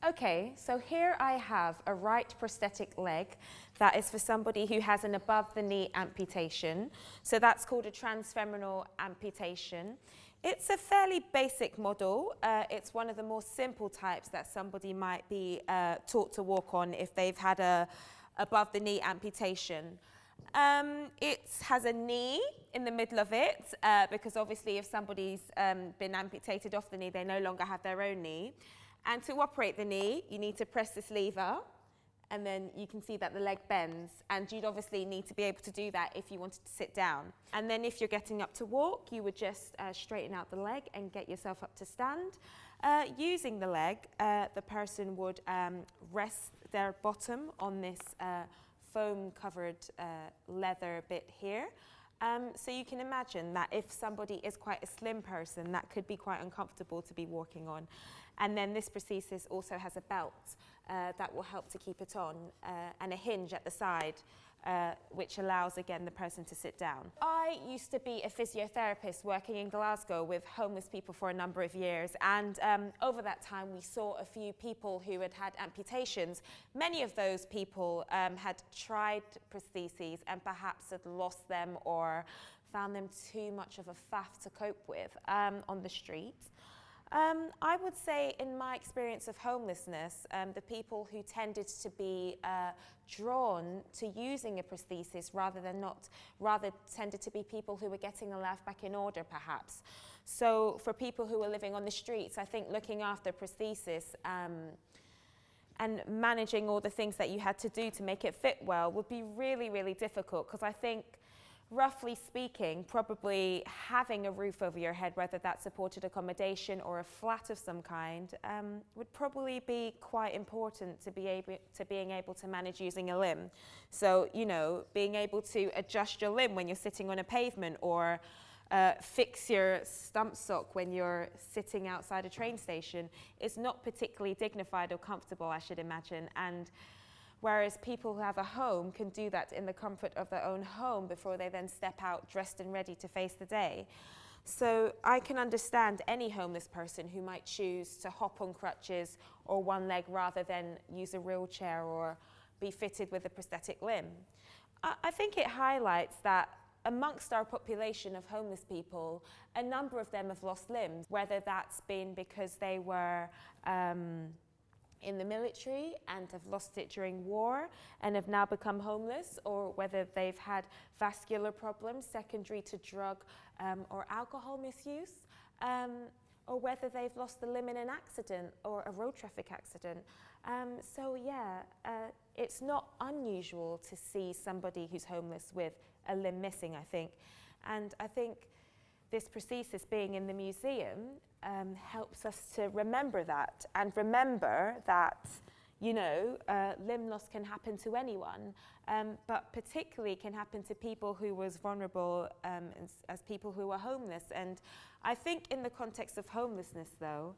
Okay, so here I have a right prosthetic leg that is for somebody who has an above-the-knee amputation. So that's called a transfemoral amputation. It's a fairly basic model. It's one of the more simple types that somebody might be taught to walk on if they've had a above-the-knee amputation. It has a knee in the middle of it because obviously if somebody's been amputated off the knee, they no longer have their own knee. And to operate the knee, you need to press this lever, and then you can see that the leg bends, and you'd obviously need to be able to do that if you wanted to sit down. And then if you're getting up to walk, you would just straighten out the leg and get yourself up to stand. Using the leg, the person would rest their bottom on this foam-covered leather bit here. So you can imagine that if somebody is quite a slim person, that could be quite uncomfortable to be walking on. And then this prosthesis also has a belt that will help to keep it on and a hinge at the side, which allows, again, the person to sit down. I used to be a physiotherapist working in Glasgow with homeless people for a number of years, and over that time we saw a few people who had had amputations. Many of those people had tried prostheses and perhaps had lost them or found them too much of a faff to cope with on the street. I would say in my experience of homelessness, the people who tended to be drawn to using a prosthesis rather tended to be people who were getting their life back in order perhaps. So for people who were living on the streets, I think looking after prosthesis and managing all the things that you had to do to make it fit well would be really, really difficult, because I think, roughly speaking, probably having a roof over your head, whether that's supported accommodation or a flat of some kind, would probably be quite important to being able to manage using a limb. So, you know, being able to adjust your limb when you're sitting on a pavement, or fix your stump sock when you're sitting outside a train station is not particularly dignified or comfortable, I should imagine. And whereas people who have a home can do that in the comfort of their own home before they then step out dressed and ready to face the day. So I can understand any homeless person who might choose to hop on crutches or one leg rather than use a wheelchair or be fitted with a prosthetic limb. I think it highlights that amongst our population of homeless people, a number of them have lost limbs, whether that's been because they were in the military and have lost it during war and have now become homeless, or whether they've had vascular problems secondary to drug or alcohol misuse, or whether they've lost the limb in an accident or a road traffic accident. So yeah, it's not unusual to see somebody who's homeless with a limb missing, I think. And I think this prosthesis being in the museum helps us to remember that, and remember that, you know, limb loss can happen to anyone, but particularly can happen to people who was vulnerable as people who were homeless. And I think in the context of homelessness, though,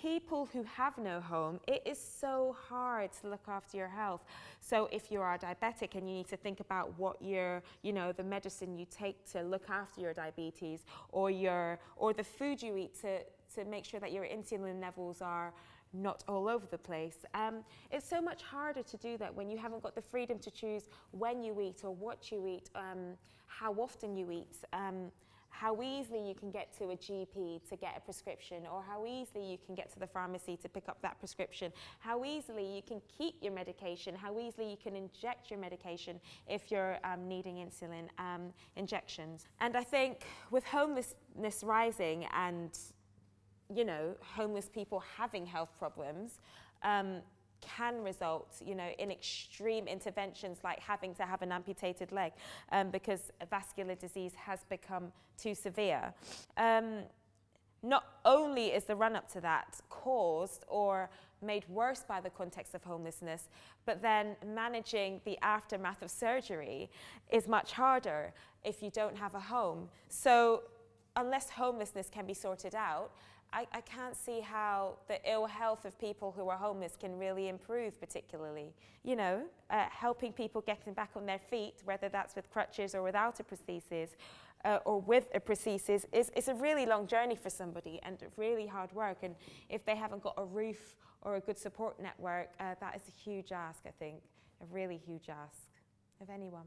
people who have no home, it is so hard to look after your health. So if you are diabetic and you need to think about what the medicine you take to look after your diabetes, or the food you eat to make sure that your insulin levels are not all over the place. It's so much harder to do that when you haven't got the freedom to choose when you eat or what you eat, how often you eat, how easily you can get to a GP to get a prescription, or how easily you can get to the pharmacy to pick up that prescription, how easily you can keep your medication, how easily you can inject your medication if you're needing insulin injections. And I think with homelessness rising and, you know, homeless people having health problems, can result, you know, in extreme interventions like having to have an amputated leg because vascular disease has become too severe. Not only is the run-up to that caused or made worse by the context of homelessness, but then managing the aftermath of surgery is much harder if you don't have a home. So unless homelessness can be sorted out, I can't see how the ill health of people who are homeless can really improve particularly. You know, helping people getting back on their feet, whether that's with crutches or without a prosthesis, or with a prosthesis is a really long journey for somebody and really hard work. And if they haven't got a roof or a good support network, that is a huge ask, I think, a really huge ask of anyone.